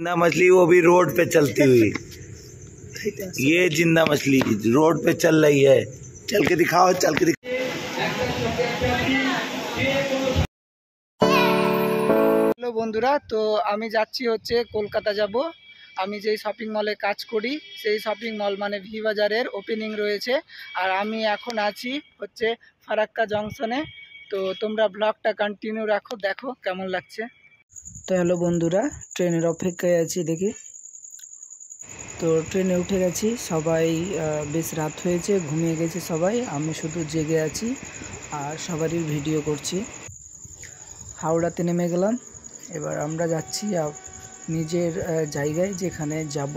जिंदा मछली, वो भी रोड पे चलती हुई। ये जिंदा मछली रोड पे चल रही है। चल के दिखाओ, चल के दिखाओ। হ্যালো বন্ধুরা, তো আমি যাচ্ছি হচ্ছে কলকাতা যাব। আমি যেই শপিং মলে কাজ করি সেই শপিং মল মানে ভি বাজারের ওপেনিং রয়েছে। আর আমি এখন আছি হচ্ছে ফারাক্কা জংশনে। তো তোমরা ব্লগটা কন্টিনিউ রাখো, দেখো কেমন লাগছে। তো হ্যালো বন্ধুরা, ট্রেনের অপেক্ষায় আছি দেখি। তো ট্রেনে উঠে গেছি, সবাই বেশ রাত হয়েছে, ঘুমিয়ে গেছে সবাই, আমি শুধু জেগে আছি আর সবারই ভিডিও করছি। হাওড়াতে নেমে গেলাম, এবার আমরা যাচ্ছি নিজের জায়গায় যেখানে যাব।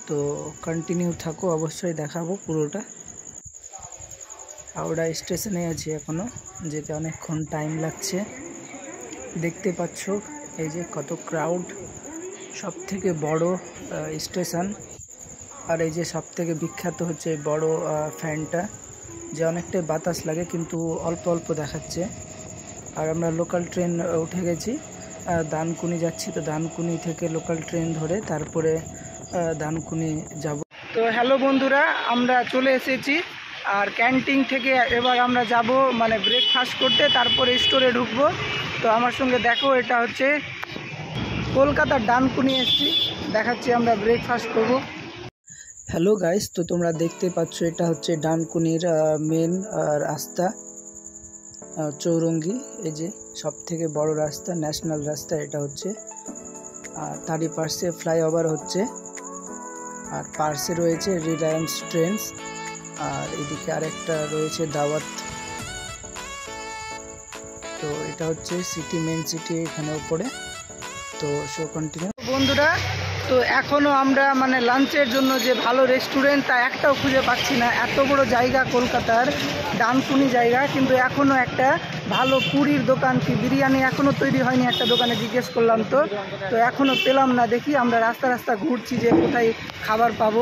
তো কন্টিনিউ থাকো, অবশ্যই দেখাবো পুরোটা। হাওড়া স্টেশনে আছি এখনও, যেতে অনেকক্ষণ টাইম লাগছে। দেখতে পাচ্ছ এই যে কত ক্রাউড, সব থেকে বড় স্টেশন। আর এই যে সব থেকে বিখ্যাত হচ্ছে বড় ফ্যানটা, যে অনেকটাই বাতাস লাগে কিন্তু অল্প অল্প দেখাচ্ছে। আর আমরা লোকাল ট্রেন উঠে গেছি, দানকুনি যাচ্ছি। তো দানকুনি থেকে লোকাল ট্রেন ধরে তারপরে দানকুনি যাব। তো হ্যালো বন্ধুরা, আমরা চলে এসেছি। আর ক্যান্টিন থেকে এবার আমরা যাব মানে ব্রেকফাস্ট করতে, তারপরে স্টোরে ঢুকবো। তো আমার সঙ্গে দেখো, এটা হচ্ছে কলকাতার ডানকুনি এসেছি, দেখাচ্ছি আমরা ব্রেকফাস্ট করব। হ্যালো গাইস, তো তোমরা দেখতে পাচ্ছ এটা হচ্ছে ডানকুনির মেন রাস্তা, চৌরঙ্গি। এই যে সব থেকে বড় রাস্তা, ন্যাশনাল রাস্তা এটা হচ্ছে। আর তারই পাশে ফ্লাইওভার হচ্ছে, আর পাশে রয়েছে রিলায়েন্স ট্রেন্ডস, আর এদিকে আরেকটা রয়েছে দাওয়াত। তো এটা হচ্ছে সিটি, মেন সিটি এখানে উপরে। তো শো কন্টিনিউ বন্ধুরা। তো এখনও আমরা মানে লাঞ্চের জন্য যে ভালো রেস্টুরেন্ট তা একটাও খুঁজে পাচ্ছি না। এত বড় জায়গা কলকাতার, ডানকুনি জায়গা, কিন্তু এখনও একটা ভালো পুরীর দোকান কি বিরিয়ানি এখনও তৈরি হয়নি। একটা দোকানে জিজ্ঞেস করলাম, তো এখনও পেলাম না। দেখি আমরা রাস্তা রাস্তা ঘুরছি যে কোথায় খাবার পাবো।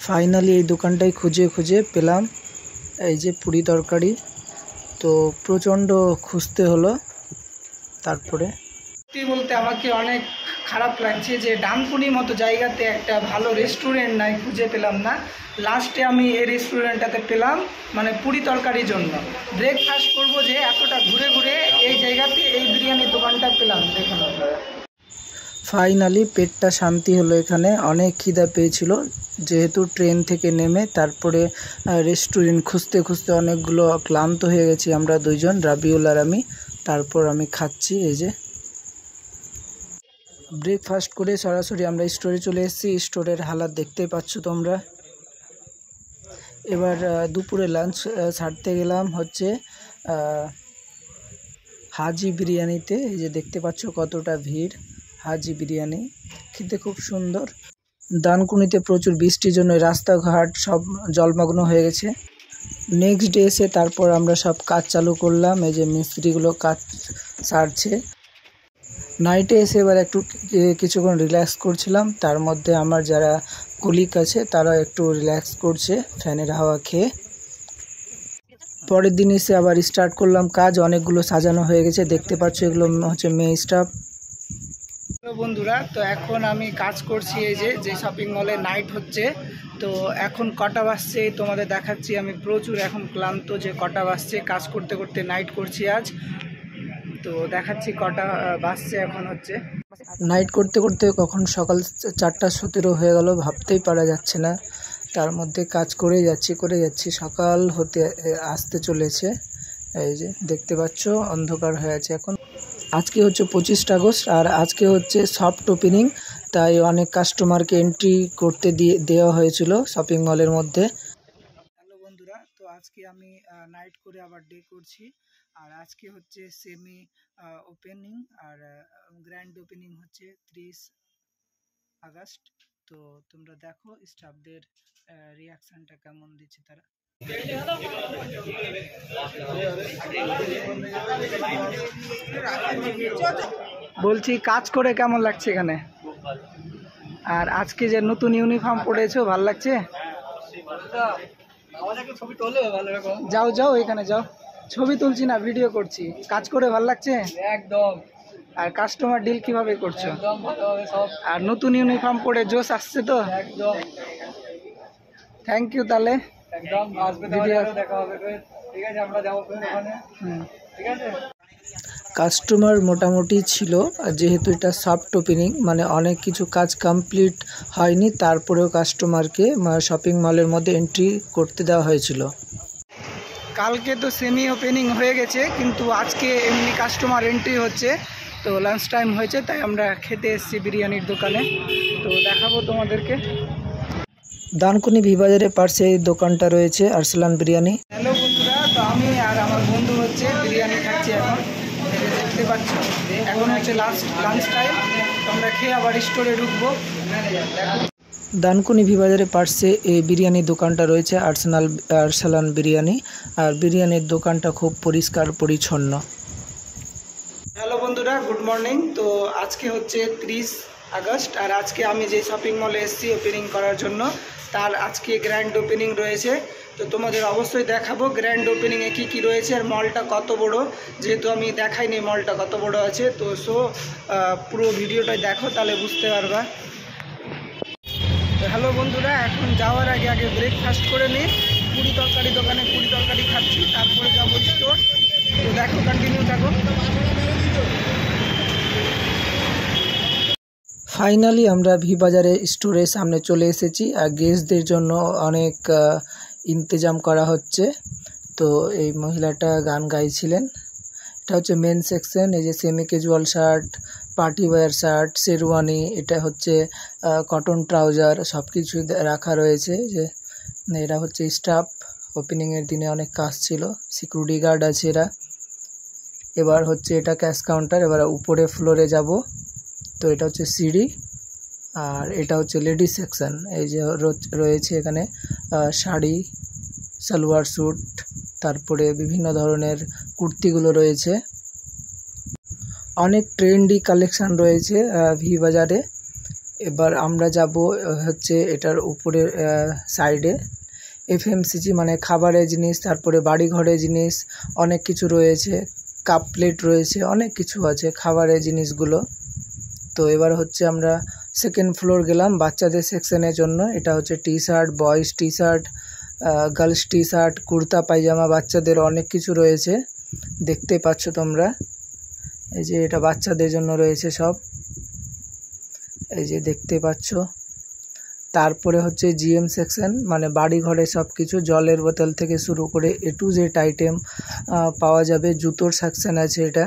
ফাইনালি এই দোকানটাই খুঁজে খুঁজে পেলাম, এই যে পুরি তরকারি। তো প্রচণ্ড খুঁজতে হলো। তারপরে বলতে আমাকে অনেক খারাপ লাগছে যে ডানকুনির মতো জায়গাতে একটা ভালো রেস্টুরেন্ট নাই, খুঁজে পেলাম না। লাস্টে আমি এই রেস্টুরেন্টটাতে পেলাম, মানে পুরি তরকারির জন্য ব্রেকফাস্ট করব, যে এতটা ঘুরে ঘুরে এই জায়গাতে এই বিরিয়ানির দোকানটা পেলাম। দেখুন ফাইনালি পেটটা শান্তি হলো। এখানে অনেক খিদা পেয়েছিল, যেহেতু ট্রেন থেকে নেমে তারপরে রেস্টুরেন্ট খুঁজতে খুঁজতে অনেকগুলো ক্লান্ত হয়ে গেছি আমরা দুইজন, রাবিউল আর আমি। তারপর আমি খাচ্ছি। এই যে ব্রেকফাস্ট করে সরাসরি আমরা স্টোরে চলে এসেছি। স্টোরের হালাত দেখতে পাচ্ছ তোমরা। এবার দুপুরে লাঞ্চ ছাড়তে গেলাম হচ্ছে হাজি বিরিয়ানিতে। এই যে দেখতে পাচ্ছ কতটা ভিড়। হাজি বিরিয়ানি খেতে খুব সুন্দর। দানকুনিতে প্রচুর বৃষ্টির জন্য রাস্তাঘাট সব জলমগ্ন হয়ে গেছে। নেক্সট ডে এসে তারপর আমরা সব কাজ চালু করলাম। এই যে মিস্ত্রিগুলো কাজ সারছে। নাইটে এসে এবার একটু কিছুক্ষণ রিল্যাক্স করছিলাম। তার মধ্যে আমার যারা কলিগ আছে তারা একটু রিল্যাক্স করছে ফ্যানের হাওয়া খেয়ে। পরের দিন এসে আবার স্টার্ট করলাম কাজ। অনেকগুলো সাজানো হয়ে গেছে, দেখতে পাচ্ছ এগুলো হচ্ছে মেয়ে স্টাফ। বন্ধুরা, তো এখন আমি কাজ করছি এই যে শপিং মলে। নাইট হচ্ছে, তো এখন কটা বাজছে তোমাদের দেখাচ্ছি। আমি প্রচুর এখন ক্লান্ত, যে কটা বাজছে। কাজ করতে করতে নাইট করছি আজ, তো দেখাচ্ছি কটা বাজছে। এখন হচ্ছে নাইট করতে করতে কখন সকাল 4:17 হয়ে গেল, ভাবতেই পারা যাচ্ছে না। তার মধ্যে কাজ করে যাচ্ছি, সকাল হতে আসতে চলেছে। এই যে দেখতে পাচ্ছ অন্ধকার হয়ে আছে এখন। আজকে হচ্ছে 25 আগস্ট, আর আজকে হচ্ছে সফট ওপেনিং, তাই অনেক কাস্টমারকে এন্ট্রি করতে দেওয়া হয়েছিল শপিং মলের মধ্যে। হ্যালো বন্ধুরা, তো আজকে আমি নাইট করে আবার ডে করছি। আর আজকে হচ্ছে সেমি ওপেনিং, আর গ্র্যান্ড ওপেনিং হচ্ছে 30 আগস্ট। তো তোমরা দেখো স্টাফদের রিয়াকশনটা কেমন দিচ্ছে তারা। বলছি কাজ করে কেমন লাগছে এখানে? আর আজকে যে নতুন ইউনিফর্ম পরেছো, ভালো লাগছে? যাও যাও, এখানে যাও। ছবি তুলছি না, ভিডিও করছি। কাজ করে ভালো লাগছে? একদম। আর কাস্টমার ডিল কিভাবে করছো? একদম ভালোভাবে সব। আর নতুন ইউনিফর্ম পরে জোশ আসছে তো? একদম। Thank you. তাহলে একদম আসবে, তাহলে আরো দেখা হবে। ঠিক আছে, আমরা যাবো ওখানে। ঠিক আছে। কাস্টমার মোটামুটি ছিল, যেহেতু এটা সফট ওপেনিং, মানে অনেক কিছু কাজ কমপ্লিট হয়নি, তারপরেও কাস্টমারকে শপিং মলের মধ্যে এন্ট্রি করতে দেওয়া হয়েছিল। কালকে তো সেমি ওপেনিং হয়ে গেছে, কিন্তু আজকে এমনি কাস্টমার এন্ট্রি হচ্ছে। তো লাঞ্চ টাইম হয়েছে, তাই আমরা খেতে এসেছি বিরিয়ানির দোকানে। তো দেখাবো তোমাদেরকে। দানকুনি ভি বাজারের পাশে এই দোকানটা রয়েছে, আরসালান বিরিয়ানি। হ্যালো বন্ধুরা, তো আমি আর আমার বন্ধু হচ্ছে বিরিয়ানি খাচ্ছি এখন। দেখতে পাচ্ছ এখন হচ্ছে লাঞ্চ টাইম, তো আমরা খেয়ে আবার স্টোরে ঢুকবো। দানকুনি ভি বাজারের পাশে এই বিরিয়ানির দোকানটা রয়েছে, আরসালান বিরিয়ানি। আর বিরিয়ানির দোকানটা খুব পরিষ্কার পরিচ্ছন্ন। হ্যালো বন্ধুরা, গুড মর্নিং। তো আজকে হচ্ছে 30 আগস্ট, আর আজকে আমি যে শপিং মলে এসেছি ওপেনিং করার জন্য, তার আজকে গ্র্যান্ড ওপেনিং রয়েছে। তো তোমাদের অবশ্যই দেখাবো গ্র্যান্ড ওপেনিংয়ে কী কী রয়েছে আর মলটা কত বড়, যেহেতু আমি দেখাইনি মলটা কত বড় আছে। তো পুরো ভিডিওটা দেখো, তাহলে বুঝতে পারবা। তো হ্যালো বন্ধুরা, এখন যাওয়ার আগে ব্রেকফাস্ট করে নিই। পুরি তরকারি দোকানে পুরি তরকারি খাচ্ছি, তারপরে যাবো স্টোর। তো দেখো, কন্টিনিউ থাকো। ফাইনালি আমরা ভি বাজারে স্টোরের সামনে চলে এসেছি, আর গেস্টদের জন্য অনেক ইন্তজাম করা হচ্ছে। তো এই মহিলাটা গান গাইছিলেন। এটা হচ্ছে মেন সেকশন। এই যে semi casual shirt, party wear shirt, sherwani, এটা হচ্ছে কটন ট্রাউজার, সব কিছু রাখা রয়েছে। যে এরা হচ্ছে স্টাফ, ওপেনিংয়ের দিনে অনেক কাজ ছিল, সিকিউরিটি গার্ড আছে এরা। এবার হচ্ছে এটা ক্যাশ কাউন্টার, এবার উপরে ফ্লোরে যাব। তো এটা হচ্ছে সিঁড়ি, আর এটা হচ্ছে লেডিস সেকশন। এই যে রয়েছে এখানে শাড়ি, সালোয়ার স্যুট, তারপরে বিভিন্ন ধরনের কুর্তিগুলো রয়েছে। অনেক ট্রেন্ডি কালেকশান রয়েছে ভি বাজারে। এবার আমরা যাব হচ্ছে এটার উপরের সাইডে। এফএমসিজি মানে খাবারের জিনিস, তারপরে বাড়িঘরের জিনিস অনেক কিছু রয়েছে, কাপ প্লেট রয়েছে, অনেক কিছু আছে খাবারের জিনিসগুলো। তো এবার হচ্ছে আমরা সেকেন্ড ফ্লোর গেলাম বাচ্চাদের সেকশনের জন্য। এটা হচ্ছে T shirt, boys T shirt, girls T shirt, kurta pyjama, বাচ্চাদের অনেক কিছু রয়েছে, দেখতে পাচ্ছ তোমরা। এই যে এটা বাচ্চাদের জন্য রয়েছে সব, এই যে দেখতে পাচ্ছ। তারপরে হচ্ছে জিএম সেকশন, মানে বাড়ি ঘরে সব কিছু, জলের বোতল থেকে শুরু করে A to Z আইটেম পাওয়া যাবে। জুতোর সেকশন আছে, এটা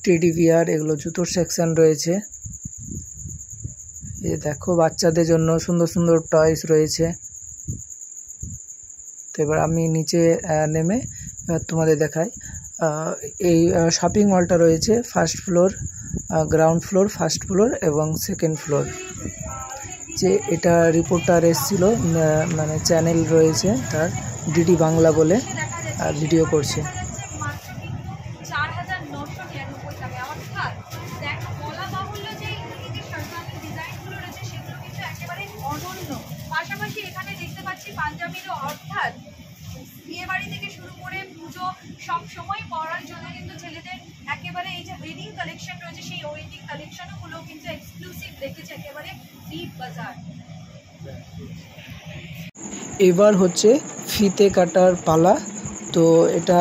টেডি বিয়ার, এগুলো জুতোর সেকশন রয়েছে। এই দেখো বাচ্চাদের জন্য সুন্দর সুন্দর টয়স রয়েছে। তো এবার আমি নিচে নেমে তোমাদের দেখাই। এই শপিং মলটা রয়েছে first floor, ground floor, first floor এবং সেকেন্ড ফ্লোর। যে এটা রিপোর্টার এসেছিল, মানে চ্যানেল রয়েছে তার, ডিডি বাংলা বলে, ভিডিও করছে। পাশাপাশি এখানে দেখতে পাচ্ছি পাঞ্জাবিরও, অর্থাৎ বিয়ে বাড়ি থেকে শুরু করে পুজো সব সময় পরার জন্য কিন্তু ছেলেদের একেবারে এই যে ওয়েডিং কালেকশন রয়েছে, সেই ওয়েডিং কালেকশনগুলো কিন্তু এক্সক্লুসিভ রেখেছে একেবারে ভি বাজার। এবার হচ্ছে ফিতে কাটার পালা। তো এটা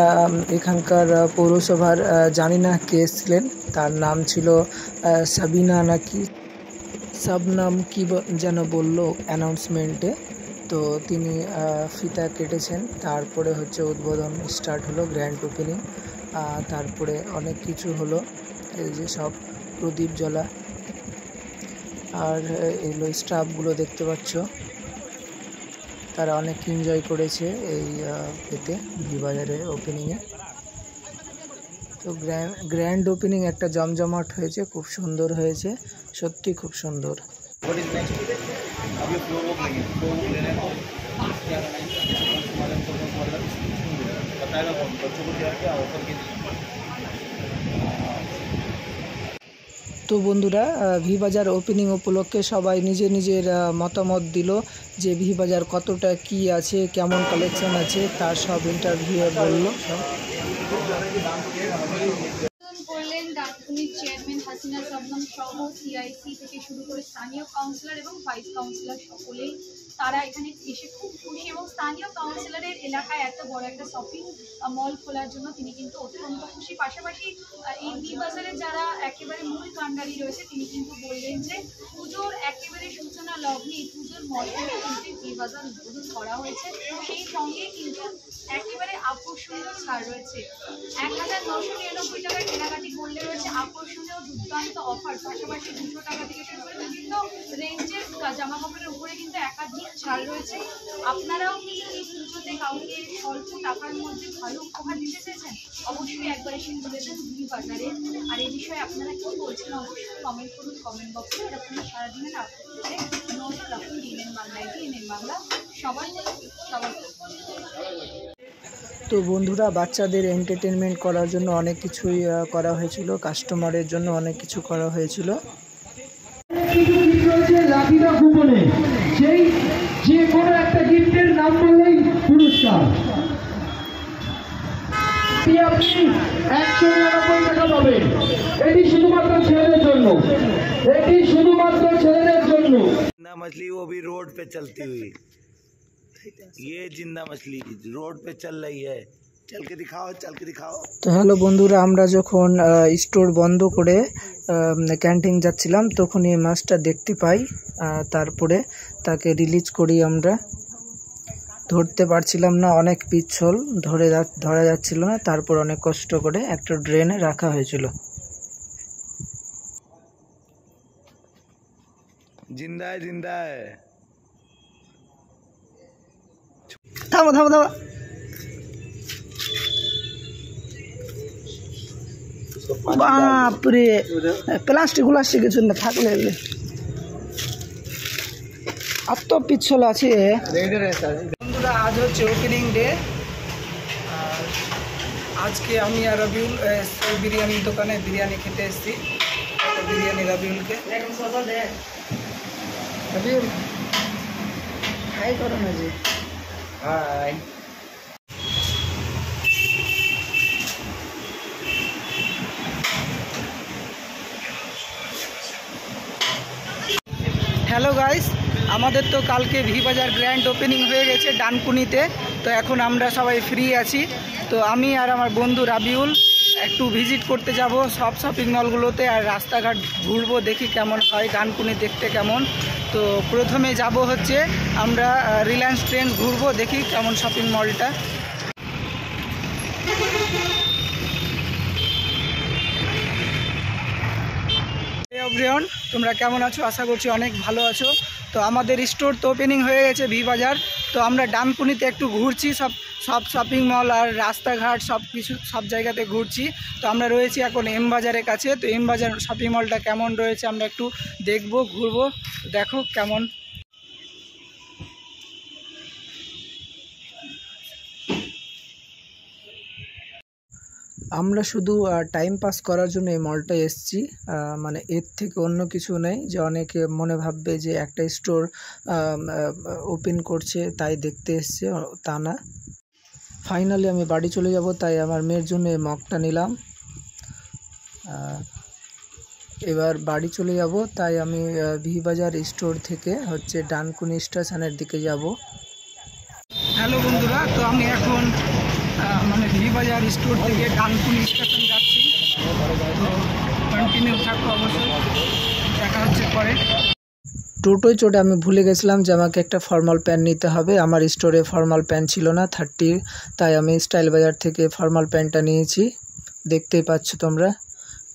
এখানকার পৌরসভার জানি না কে এসেছিলেন, তার নাম ছিল সাবিনা নাকি সাবনাম কি যেন বললো অ্যানাউন্সমেন্টে। তো তিনি ফিতা কেটেছেন, তারপরে হচ্ছে উদ্বোধন স্টার্ট হলো, গ্র্যান্ড ওপেনিং। তারপরে অনেক কিছু হলো, এই যে সব প্রদীপ জ্বলা, আর এগুলো স্টাফগুলো দেখতে পাচ্ছ, তারা অনেক এনজয় করেছে এই এতে ভি বাজারে ওপেনিংয়ে। তো গ্র্যান্ড ওপেনিং একটা জমজমাট হয়েছে, খুব সুন্দর হয়েছে, সত্যি খুব সুন্দর। তো বন্ধুরা, ভি বাজার ওপেনিং উপলক্ষে সবাই নিজের মতামত দিল যে ভি বাজার কতটা কি আছে, কেমন কালেকশন আছে, তার সব ইন্টারভিউ বললো সব। হাসিনা শবনম সহ সিআইসি থেকে শুরু করে স্থানীয় কাউন্সিলর এবং ভাইস কাউন্সিলর সকলেই তারা এখানে এসে খুব খুশি, এবং স্থানীয় কাউন্সিলরের এলাকায় এত বড় একটা শপিং মল খোলার জন্য তিনি কিন্তু অত্যন্ত খুশি। পাশাপাশি এই বি বাজারে যারা একেবারে মূল কাণ্ডারি রয়েছে তিনি কিন্তু বললেন যে পুজোর একেবারে সূচনা লগ্নে পুজোর মর্মে কিন্তু বি বাজার উদ্বোধন করা হয়েছে, সেই সঙ্গে কিন্তু একেবারে আকর্ষণীয় ছাড় রয়েছে। 1999 টাকায় কেনাকাটি করলে রয়েছে আকর্ষণীয় দুর্দান্ত অফার, পাশাপাশি 200 টাকা থেকে শুরু করে বিভিন্ন রেঞ্জের জামা কাপড়ের উপরে কিন্তু একাধিক ছাড় রয়েছে। আপনারাও কি এই পুজোতে কাউকে স্বল্প টাকার মধ্যে ভালো উপহার দিতে চেয়েছেন? অবশ্যই একবার এসে চলেছেন বি বাজারে। আর এই বিষয়ে আপনারা কি বলছেন অবশ্যই কমেন্ট করুন কমেন্ট বক্সে। আর আপনারা সারাদিনের আপনাদের নজর রাখুন ডিএনএন বাংলায়। ডিএনএন বাংলা সবাই সবাই। তো বন্ধুরা, বাচ্চাদের এন্টারটেনমেন্ট করার জন্য অনেক কিছুই করা হয়েছিল, কাস্টমারের জন্য অনেক কিছু করা হয়েছিল। লাকিটা কুপনে সেই যে কোনো একটা গিফটের নাম বললেই পুরস্কার। আপনি 199 টাকা পাবেন। এটি শুধুমাত্র ছেলেদের জন্য, এটি শুধুমাত্র ছেলেদের জন্য। जिंदा मछली वो भी रोड पे चलती हुई, ये जिंदा मछली रोड पे चल रही है, चल के दिखाओ चल के दिखाओ। তো হ্যালো বন্ধুরা, আমরা যখন স্টোর বন্ধ করে ক্যান্টিন যাচ্ছিলাম তখন এই মাছটা দেখতে পাই, তারপরে তাকে রিলিজ করি। আমরা ধরতে পারছিলাম না, অনেক পিছল ধরা যাচ্ছিল না, তারপর অনেক কষ্ট করে একটা ড্রেনে রাখা হয়েছিল। जिंदा है जिंदा है। থামো থামো থামো। বাপরে, প্লাস্টিক কিছু না থাকলে এত পিছল আছে। বন্ধুরা, আজ হচ্ছে ওপেনিং ডে। আর আজকে আমি আর রবিউল বিরিয়ানির দোকানে বিরিয়ানি খেতে এসেছি। বিরিয়ানি রবিউলকে। রবিউল হাই করো না যে। হাই। হ্যালো গাইস, আমাদের তো কালকে ভি বাজার গ্র্যান্ড ওপেনিং হয়ে গেছে ডানকুনিতে। তো এখন আমরা সবাই ফ্রি আছি। তো আমি আর আমার বন্ধু রাবিউল একটু ভিজিট করতে যাব সব শপিং মলগুলোতে, আর রাস্তাঘাট ঘুরবো, দেখি কেমন হয় ডানকুনি দেখতে কেমন। তো প্রথমে যাব হচ্ছে আমরা রিলায়েন্স ট্রেন্ডস ঘুরবো, দেখি কেমন শপিং মলটা। এভরিওয়ান, তোমরা কেমন আছো? আশা করছি অনেক ভালো আছো। তো আমাদের স্টোর তো ওপেনিং হয়ে গেছে ভি বাজার। তো আমরা ডানকুনিতে একটু ঘুরছি, সব শপিং মল আর রাস্তাঘাট সব জায়গাতে ঘুরছি। তো আমরা রয়েছি এখন এম বাজারের কাছে। তো এম বাজার শপিং মলটা কেমন রয়েছে আমরা একটু দেখবো, ঘুরবো, দেখো কেমন। আমরা শুধু টাইম পাস করার জন্য এই মলটায় এসেছি, মানে এর থেকে অন্য কিছু নেই। যে অনেকে মনে ভাববে যে একটা স্টোর ওপেন করছে তাই দেখতে এসছে, তা না। ফাইনালি আমি বাড়ি চলে যাব, তাই আমার মেয়ের জন্য এই মগটা নিলাম। এবার বাড়ি চলে যাব, তাই আমি ভি বাজার স্টোর থেকে হচ্ছে ডানকুনি স্টেশনের দিকে যাব। হ্যালো বন্ধুরা, তো আমি এখন মানে ভি বাজার স্টোর থেকে ডানকুনি স্টেশন যাচ্ছি। তো কন্টিনিউ থাকো অবশ্যই, দেখা হচ্ছে পরে। টোটোয় চড়ে আমি ভুলে গেছিলাম যে আমাকে একটা ফর্মাল প্যান্ট নিতে হবে। আমার স্টোরে ফর্মাল প্যান্ট ছিল না 30, তাই আমি স্টাইল বাজার থেকে ফর্মাল প্যান্টটা নিয়েছি। দেখতেই পাচ্ছ তোমরা,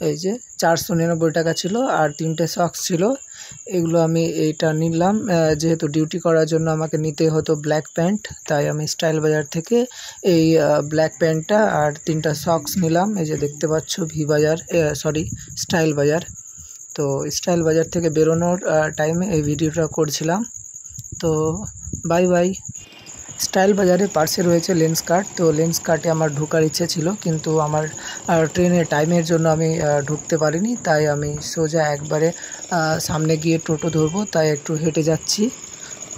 এই যে 499 টাকা ছিল, আর 3টে সক্স ছিল। এগুলো আমি এইটা নিলাম, যেহেতু ডিউটি করার জন্য আমাকে নিতে হতো ব্ল্যাক প্যান্ট, তাই আমি স্টাইল বাজার থেকে এই ব্ল্যাক প্যান্টটা আর 3টা সক্স নিলাম। এই যে দেখতে পাচ্ছ ভি বাজার, স্টাইল বাজার। তো স্টাইল বাজার থেকে বেরোনোর টাইমে এই ভিডিওটা করছিলাম। তো বাই বাই। স্টাইল বাজারে পার্শ্বে রয়েছে লেন্স কার্ট। তো লেন্স কার্টে আমার ঢোকার ইচ্ছে ছিল, কিন্তু আমার ট্রেনের টাইমের জন্য আমি ঢুকতে পারিনি, তাই আমি সোজা একবারে সামনে গিয়ে টোটো ধরবো, তাই একটু হেঁটে যাচ্ছি।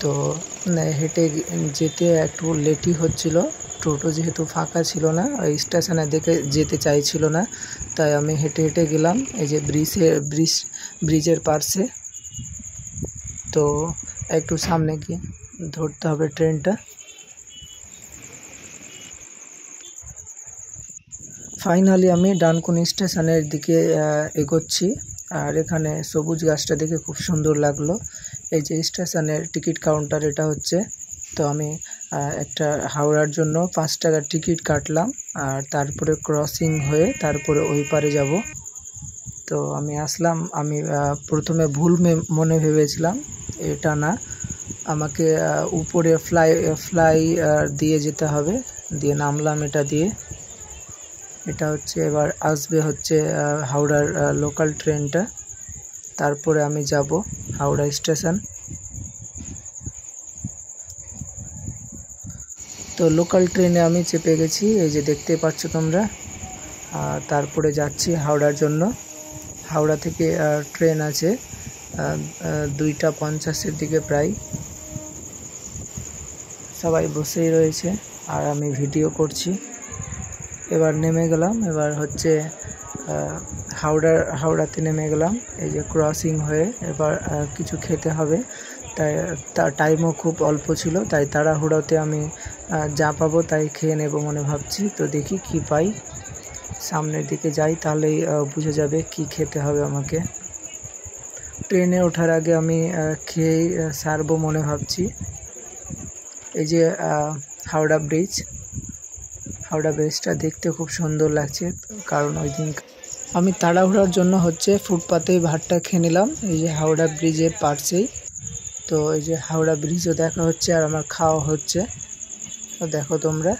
তো হেঁটে যেতে একটু লেটই হচ্ছিল, টোটো যেহেতু ফাঁকা ছিল না, ওই স্টেশনে দেখে যেতে চাইছিল না, তাই আমি হেঁটে হেঁটে গেলাম এই যে ব্রিজের পাশে। তো একটু সামনে গিয়ে ধরতে হবে ট্রেনটা। ফাইনালি আমি ডানকুনি স্টেশনের দিকে এগোচ্ছি। আর এখানে সবুজ গাছটা দেখে খুব সুন্দর লাগলো। এই যে স্টেশনের টিকিট কাউন্টার এটা হচ্ছে। তো আমি একটা হাওড়ার জন্য 5 টাকার টিকিট কাটলাম, আর তারপরে ক্রসিং হয়ে তারপরে ওই পারে যাব। তো আমি আসলাম, আমি প্রথমে ভুল মনে ভেবেছিলাম, এটা না, আমাকে উপরে ফ্লাই দিয়ে যেতে হবে। দিয়ে নামলাম এটা দিয়ে। এটা হচ্ছে এবার আসবে হচ্ছে হাওড়ার লোকাল ট্রেনটা, তারপরে আমি যাব হাওড়া স্টেশন। তো লোকাল ট্রেনে আমি চেপে গেছি, এই যে দেখতে পাচ্ছ তোমরা। তারপরে যাচ্ছি হাওড়ার জন্য। হাওড়া থেকে ট্রেন আছে 2টা 50-এর দিকে প্রায়। সবাই বসেই রয়েছে আর আমি ভিডিও করছি। এবার নেমে গেলাম, এবার হচ্ছে হাওড়াতে নেমে গেলাম। এই যে ক্রসিং হয়ে এবার কিছু খেতে হবে, তাই তার টাইমও খুব অল্প ছিল, তাই তাড়াহুড়োতে আমি যা পাবো তাই খেয়ে নেব মনে ভাবছি। তো দেখি কি পাই, সামনের দিকে যাই তাহলেই বুঝে যাবে কি খেতে হবে আমাকে। ট্রেনে ওঠার আগে আমি খেয়ে সারবো মনে ভাবছি। এই যে হাওড়া ব্রিজটা দেখতে খুব সুন্দর লাগছে, কারণ ওই দিন আমি তাড়াহুড়ার জন্য হচ্ছে ফুটপাতেই ভাতটা খেয়ে নিলাম, এই যে হাওড়া ব্রিজের পাশেই। তো এই যে হাওড়া ব্রিজও দেখা হচ্ছে আর আমার খাওয়া হচ্ছে, তো দেখো তোমরা।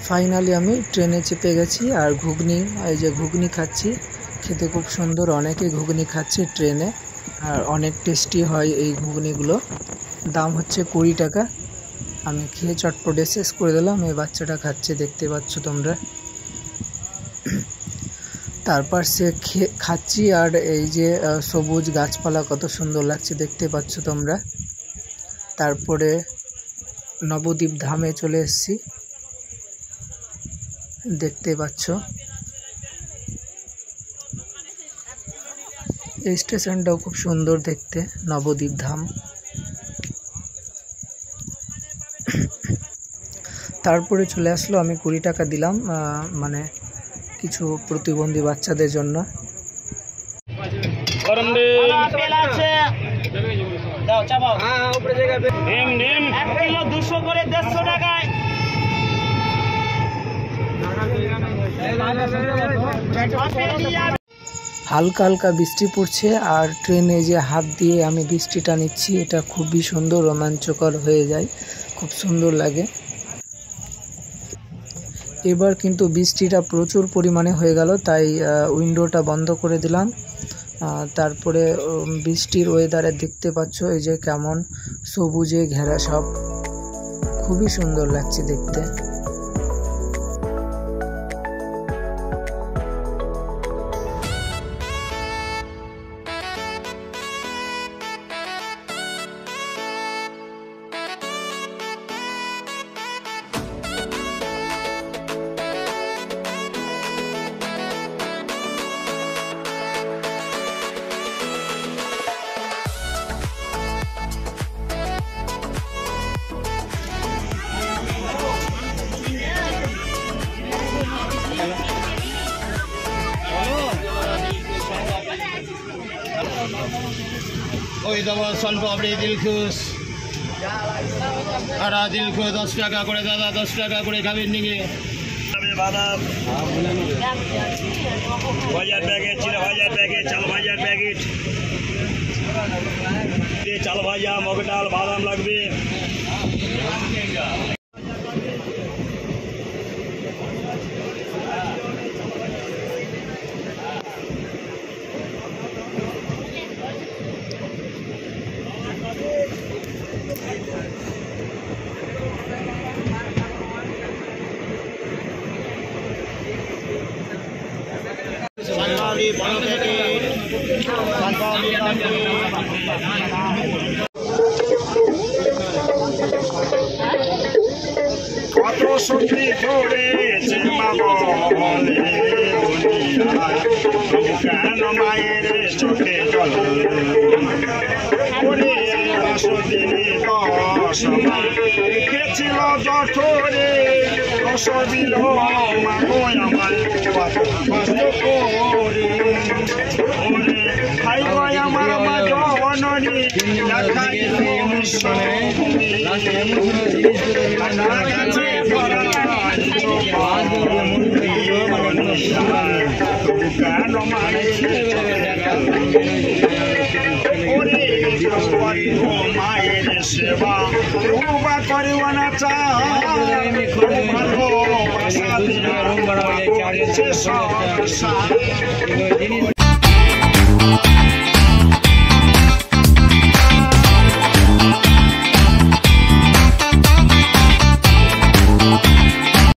ফাইনালি আমি ট্রেনে চেপে গেছি আর ঘুগনি, এই যে ঘুগনি খাচ্ছি, খেতে খুব সুন্দর। অনেকে ঘুগনি খাচ্ছে ট্রেনে আর অনেক টেস্টি হয় এই ঘুগনিগুলো। দাম হচ্ছে 20 টাকা। আমি খেয়ে চটপটে শেষ করে দিলাম। এই বাচ্চাটা খাচ্ছে, দেখতে পাচ্ছ তোমরা। তারপর সে খাচ্ছি আর এই যে সবুজ গাছপালা কত সুন্দর লাগছে দেখতে পাচ্ছ তোমরা। তারপরে নবদ্বীপ ধামে চলে এসেছি, দেখতে পাচ্ছ। এই স্টেশনটাও খুব সুন্দর দেখতে, নবদ্বীপ ধাম। তারপরে চলে আসলো, আমি 20 টাকা দিলাম মানে কিছু প্রতিবন্ধী বাচ্চাদের জন্য। হালকা হালকা বৃষ্টি পড়ছে আর ট্রেনে যে হাত দিয়ে আমি বৃষ্টিটা নিচ্ছি, এটা খুবই সুন্দর, রোমাঞ্চকর হয়ে যায়, খুব সুন্দর লাগে। এবার কিন্তু বৃষ্টিটা প্রচুর পরিমাণে হয়ে গেল, তাই উইন্ডোটা বন্ধ করে দিলাম। তারপরে বৃষ্টির ওয়েদারে দেখতে পাচ্ছ এই যে কেমন সবুজে ঘেরা, সব খুবই সুন্দর লাগছে দেখতে। ওই দেবো সোনপাপড়ি দিলখুশ, আরা দিলখুশ 10 টাকা করে দাদা, 10 টাকা করে খাবেন নিগে। বাদাম ভাজার প্যাকেট, চিড়া ভাজার প্যাকেট, চাল ভাজার প্যাকেট, চাল ভাজা, মগ ডাল, বাদাম লাগবে। সানপাপড়ি 12 প্যাকেট, সানপাপড়ি কত শক্তি ধরেছে মা বলে দুনিয়ায়, তবু কেন মায়ের চোখে জল? ওরে বাসুদেবী দশমা রেখেছিল জঠরে, দশ দিল মাগো আমায় কষ্ট করে। ওরে ভাই ভাই আমার মা জননী দেখাই কেন মায়ের সেবা বা করিব না চাই